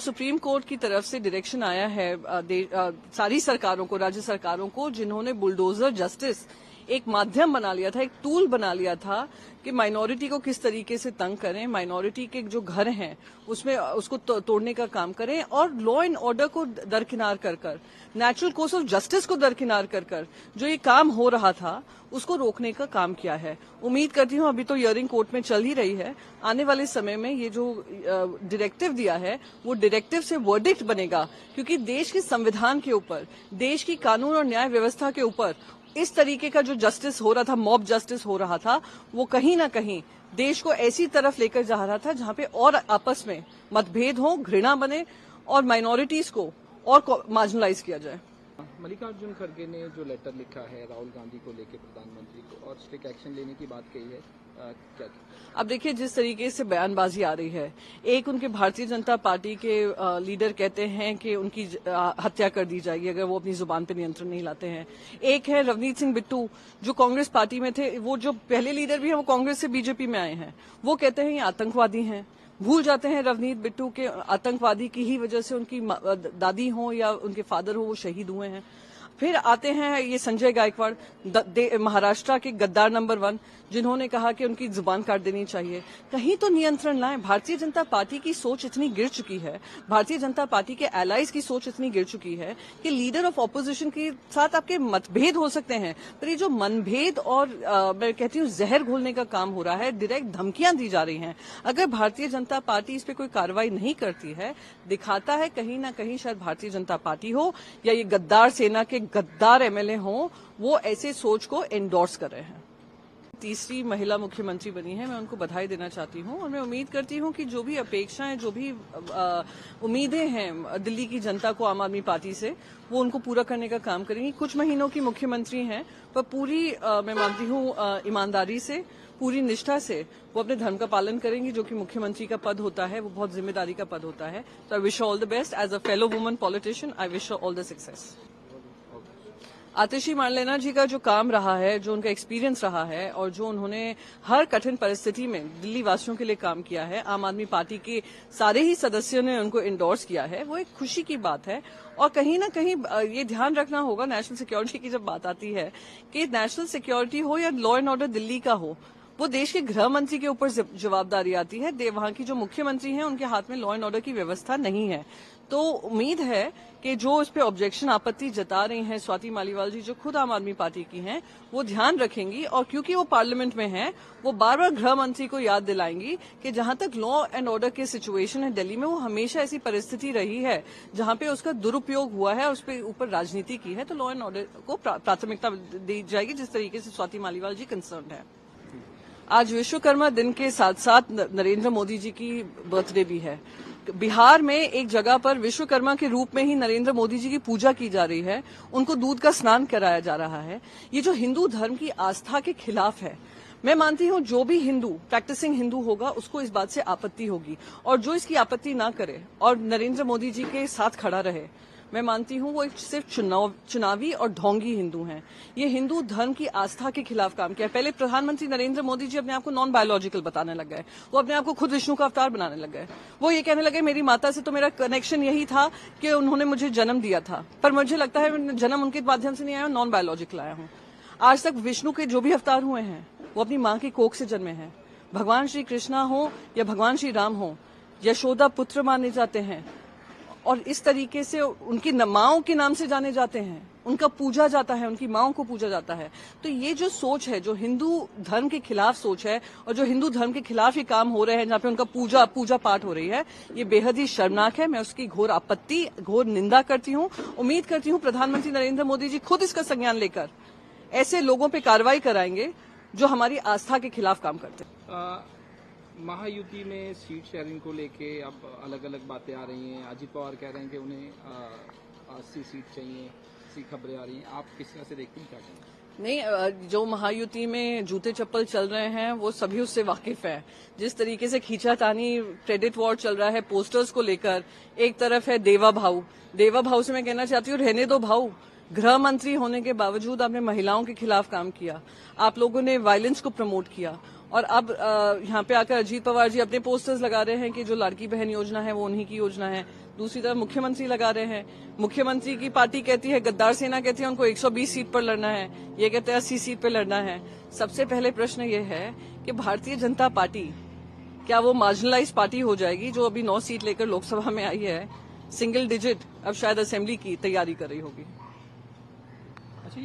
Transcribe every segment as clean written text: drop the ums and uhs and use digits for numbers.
Supreme court की तरफ से डायरेक्शन आया है सारी सरकारों को, राज्य सरकारों को, जिन्होंने बुलडोजर जस्टिस एक माध्यम बना लिया था, एक टूल बना लिया था कि माइनॉरिटी को किस तरीके से तंग करें, माइनॉरिटी के जो घर हैं उसमें उसको तोड़ने का काम करें और लॉ एंड ऑर्डर को दरकिनार कर कर, नेचुरल कोर्स ऑफ जस्टिस को दरकिनार कर कर जो ये काम हो रहा था उसको रोकने का काम किया है। उम्मीद करती हूं, अभी तो हियरिंग कोर्ट में चल ही रही है, आने वाले समय में ये जो डायरेक्टिव दिया है वो डायरेक्टिव से वर्डिक्ट बनेगा, क्योंकि देश के संविधान के ऊपर, देश की कानून और न्याय व्यवस्था के ऊपर इस तरीके का जो जस्टिस हो रहा था, मॉब जस्टिस हो रहा था, वो कहीं ना कहीं देश को ऐसी तरफ लेकर जा रहा था जहां पे और आपस में मतभेद हो, घृणा बने और माइनॉरिटीज को और मार्जिनलाइज किया जाए। मल्लिकार्जुन खड़गे ने जो लेटर लिखा है राहुल गांधी को लेकर प्रधानमंत्री को और स्ट्रिक्ट एक्शन लेने की बात कही है, क्या? अब देखिए, जिस तरीके से बयानबाजी आ रही है, एक उनके भारतीय जनता पार्टी के लीडर कहते हैं कि उनकी हत्या कर दी जाएगी अगर वो अपनी जुबान पे नियंत्रण नहीं लाते हैं। एक है रवनीत सिंह बिट्टू जो कांग्रेस पार्टी में थे, वो जो पहले लीडर भी है वो कांग्रेस से बीजेपी में आए हैं, वो कहते हैं ये आतंकवादी हैं। भूल जाते हैं रवनीत बिट्टू के आतंकवादी की ही वजह से उनकी दादी हो या उनके फादर हो वो शहीद हुए हैं। फिर आते हैं ये संजय गायकवाड़, महाराष्ट्र के गद्दार नंबर 1, जिन्होंने कहा कि उनकी जुबान काट देनी चाहिए। कहीं तो नियंत्रण लाएं। भारतीय जनता पार्टी की सोच इतनी गिर चुकी है, भारतीय जनता पार्टी के एलाइज की सोच इतनी गिर चुकी है कि लीडर ऑफ ऑपोजिशन के साथ आपके मतभेद हो सकते हैं, पर ये जो मनभेद और मैं कहती हूँ जहर घोलने का काम हो रहा है, डायरेक्ट धमकियां दी जा रही हैं। अगर भारतीय जनता पार्टी इस पर कोई कार्रवाई नहीं करती है, दिखाता है कहीं ना कहीं शायद भारतीय जनता पार्टी हो या ये गद्दार सेना के गद्दार एमएलए हों, वो ऐसे सोच को एंडोर्स कर रहे हैं। तीसरी महिला मुख्यमंत्री बनी है, मैं उनको बधाई देना चाहती हूं और मैं उम्मीद करती हूं कि जो भी अपेक्षाएं, जो भी उम्मीदें हैं दिल्ली की जनता को आम आदमी पार्टी से, वो उनको पूरा करने का काम करेंगी। कुछ महीनों की मुख्यमंत्री हैं, पर पूरी मैं मानती हूं ईमानदारी से, पूरी निष्ठा से वो अपने धर्म का पालन करेंगी। जो कि मुख्यमंत्री का पद होता है वो बहुत जिम्मेदारी का पद होता है। तो I wish all the best as a fellow woman politician, I wish all the success. Atishi Marlena ji का जो काम रहा है, जो उनका एक्सपीरियंस रहा है और जो उन्होंने हर कठिन परिस्थिति में दिल्ली वासियों के लिए काम किया है, आम आदमी पार्टी के सारे ही सदस्यों ने उनको इंडोर्स किया है, वो एक खुशी की बात है। और कहीं ना कहीं ये ध्यान रखना होगा, नेशनल सिक्योरिटी की जब बात आती है, कि नेशनल सिक्योरिटी हो या लॉ एंड ऑर्डर दिल्ली का हो, वो देश के गृह मंत्री के ऊपर जवाबदारी आती है। वहां की जो मुख्यमंत्री हैं उनके हाथ में लॉ एंड ऑर्डर की व्यवस्था नहीं है। तो उम्मीद है कि जो इस पे ऑब्जेक्शन, आपत्ति जता रही हैं स्वाति मालीवाल जी, जो खुद आम आदमी पार्टी की हैं, वो ध्यान रखेंगी और क्योंकि वो पार्लियामेंट में हैं, वो बार बार गृह मंत्री को याद दिलाएंगी कि जहां तक लॉ एंड ऑर्डर की सिचुएशन है दिल्ली में, वो हमेशा ऐसी परिस्थिति रही है जहां पे उसका दुरुपयोग हुआ है, उस पर ऊपर राजनीति की है। तो लॉ एंड ऑर्डर को प्राथमिकता दी जाएगी, जिस तरीके से स्वाति मालीवाल जी कंसर्न है। आज विश्वकर्मा दिन के साथ साथ नरेंद्र मोदी जी की बर्थडे भी है। बिहार में एक जगह पर विश्वकर्मा के रूप में ही नरेंद्र मोदी जी की पूजा की जा रही है, उनको दूध का स्नान कराया जा रहा है। ये जो हिंदू धर्म की आस्था के खिलाफ है। मैं मानती हूं जो भी हिंदू, प्रैक्टिसिंग हिंदू होगा, उसको इस बात से आपत्ति होगी, और जो इसकी आपत्ति ना करे और नरेंद्र मोदी जी के साथ खड़ा रहे, मैं मानती हूं वो एक सिर्फ चुनावी और ढोंगी हिंदू हैं। ये हिंदू धर्म की आस्था के खिलाफ काम किया। पहले प्रधानमंत्री नरेंद्र मोदी जी अपने आप को नॉन बायोलॉजिकल बताने लग गए, वो अपने आप को खुद विष्णु का अवतार बनाने लग गए। वो ये कहने लगे मेरी माता से तो मेरा कनेक्शन यही था कि उन्होंने मुझे जन्म दिया था, पर मुझे लगता है जन्म उनके माध्यम से नहीं आया, नॉन बायोलॉजिकल आया हूं। आज तक विष्णु के जो भी अवतार हुए हैं वो अपनी मां की कोख से जन्मे हैं। भगवान श्री कृष्णा हो या भगवान श्री राम हो, यशोदा पुत्र माने जाते हैं और इस तरीके से उनकी माओं के नाम से जाने जाते हैं, उनका पूजा जाता है, उनकी माओं को पूजा जाता है। तो ये जो सोच है, जो हिंदू धर्म के खिलाफ सोच है और जो हिंदू धर्म के खिलाफ ये काम हो रहे हैं, जहाँ पे उनका पूजा पाठ हो रही है, ये बेहद ही शर्मनाक है। मैं उसकी घोर आपत्ति, घोर निंदा करती हूँ। उम्मीद करती हूँ प्रधानमंत्री नरेंद्र मोदी जी खुद इसका संज्ञान लेकर ऐसे लोगों पे कार्रवाई कराएंगे जो हमारी आस्था के खिलाफ काम करते हैं। महायुति में सीट शेयरिंग को लेके अब अलग अलग बातें आ रही हैं। अजित पवार कह रहे हैं कि उन्हें 80 सीट चाहिए, ऐसी खबरें आ रही हैं। आप किस तरह से देखते हैं, क्या कहेंगे? नहीं, जो महायुति में जूते चप्पल चल रहे हैं वो सभी उससे वाकिफ है। जिस तरीके से खींचातानी, क्रेडिट वॉर चल रहा है पोस्टर्स को लेकर, एक तरफ है देवा भाऊ से मैं कहना चाहती हूँ रहने दो भाऊ। गृह मंत्री होने के बावजूद आपने महिलाओं के खिलाफ काम किया, आप लोगों ने वायलेंस को प्रमोट किया, और अब यहाँ पे आकर अजीत पवार जी अपने पोस्टर्स लगा रहे हैं कि जो लड़की बहन योजना है वो उन्हीं की योजना है। दूसरी तरफ मुख्यमंत्री लगा रहे हैं। मुख्यमंत्री की पार्टी कहती है, गद्दार सेना कहती है उनको 120 सीट पर लड़ना है, ये कहते हैं 80 सीट पर लड़ना है। सबसे पहले प्रश्न ये है कि भारतीय जनता पार्टी क्या वो मार्जिनलाइज पार्टी हो जाएगी जो अभी 9 सीट लेकर लोकसभा में आई है, सिंगल डिजिट, अब शायद असेंबली की तैयारी कर रही होगी। अच्छा,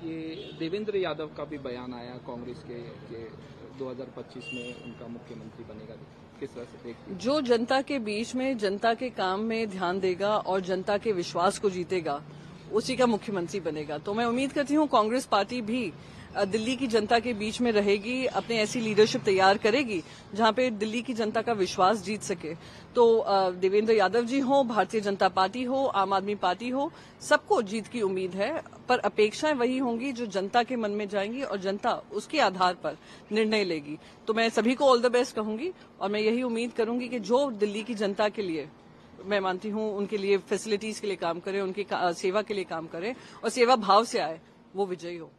ये देवेंद्र यादव का भी बयान आया कांग्रेस के 2025 में उनका मुख्यमंत्री बनेगा, किस तरह से देखते हैं? जो जनता के बीच में जनता के काम में ध्यान देगा और जनता के विश्वास को जीतेगा, उसी का मुख्यमंत्री बनेगा। तो मैं उम्मीद करती हूँ कांग्रेस पार्टी भी दिल्ली की जनता के बीच में रहेगी, अपने ऐसी लीडरशिप तैयार करेगी जहां पे दिल्ली की जनता का विश्वास जीत सके। तो देवेंद्र यादव जी हो, भारतीय जनता पार्टी हो, आम आदमी पार्टी हो, सबको जीत की उम्मीद है, पर अपेक्षाएं वही होंगी जो जनता के मन में जाएंगी और जनता उसके आधार पर निर्णय लेगी। तो मैं सभी को ऑल द बेस्ट कहूंगी और मैं यही उम्मीद करूंगी कि जो दिल्ली की जनता के लिए मैं मानती हूं उनके लिए फैसिलिटीज के लिए काम करें, उनकी सेवा के लिए काम करें और सेवा भाव से आए, वो विजयी हो।